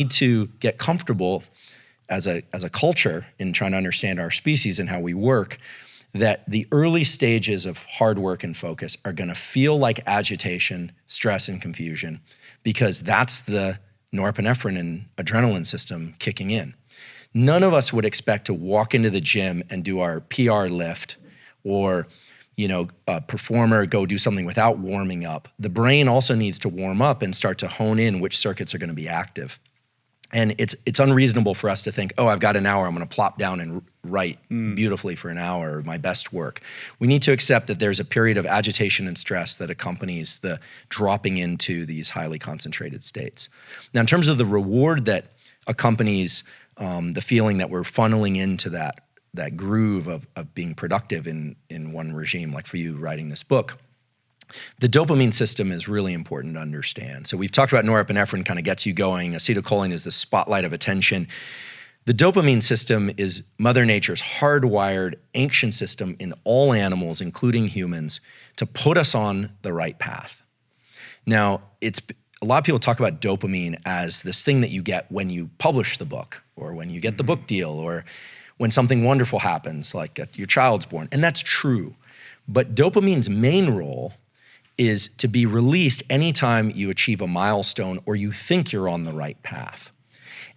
to get comfortable as a culture in trying to understand our species and how we work, that the early stages of hard work and focus are gonna feel like agitation, stress, and confusion, because that's the norepinephrine and adrenaline system kicking in. None of us would expect to walk into the gym and do our PR lift, or a performer go do something without warming up. The brain also needs to warm up and start to hone in which circuits are gonna be active. And it's unreasonable for us to think, oh, I've got an hour, I'm gonna plop down and write beautifully for an hour, my best work. We need to accept that there's a period of agitation and stress that accompanies the dropping into these highly concentrated states. Now, in terms of the reward that accompanies the feeling that we're funneling into that groove of being productive in one regime, like for you writing this book, the dopamine system is really important to understand. So we've talked about norepinephrine kind of gets you going. Acetylcholine is the spotlight of attention. The dopamine system is Mother Nature's hardwired ancient system in all animals, including humans, to put us on the right path. Now, a lot of people talk about dopamine as this thing that you get when you publish the book, or when you get the book deal, or when something wonderful happens, like your child's born, and that's true. But dopamine's main role is to be released anytime you achieve a milestone or you think you're on the right path.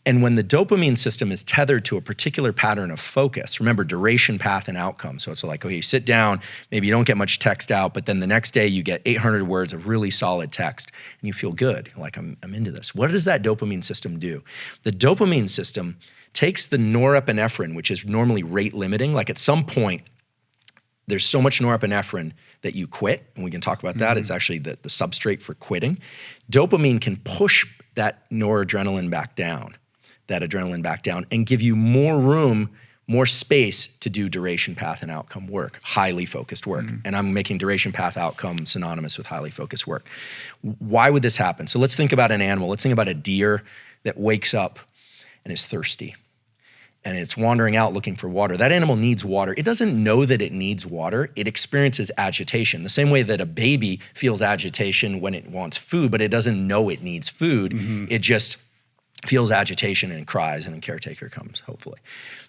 And when the dopamine system is tethered to a particular pattern of focus, remember duration, path, and outcome. So it's like, okay, you sit down, maybe you don't get much text out, but then the next day you get 800 words of really solid text and you feel good. You're like, I'm into this. What does that dopamine system do? The dopamine system takes the norepinephrine, which is normally rate limiting, like at some point, there's so much norepinephrine that you quit, and we can talk about that. It's actually the substrate for quitting. Dopamine can push that adrenaline back down, and give you more room, more space to do duration, path, and outcome work, highly focused work. And I'm making duration, path, outcome synonymous with highly focused work. Why would this happen? So let's think about an animal. Let's think about a deer that wakes up and is thirsty, and it's wandering out looking for water. That animal needs water. It doesn't know that it needs water. It experiences agitation. The same way that a baby feels agitation when it wants food, but it doesn't know it needs food. It just feels agitation and cries, and a caretaker comes, hopefully.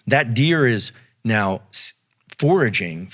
That deer is now foraging